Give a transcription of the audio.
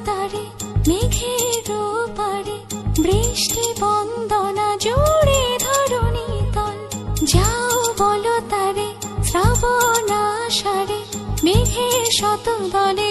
তারে মেঘের পারে, বৃষ্টি বন্দনা জুড়ে ধরণী তল। যাও বলো তারে শ্রাবণ আষাঢ়ে, মেঘের শত দলে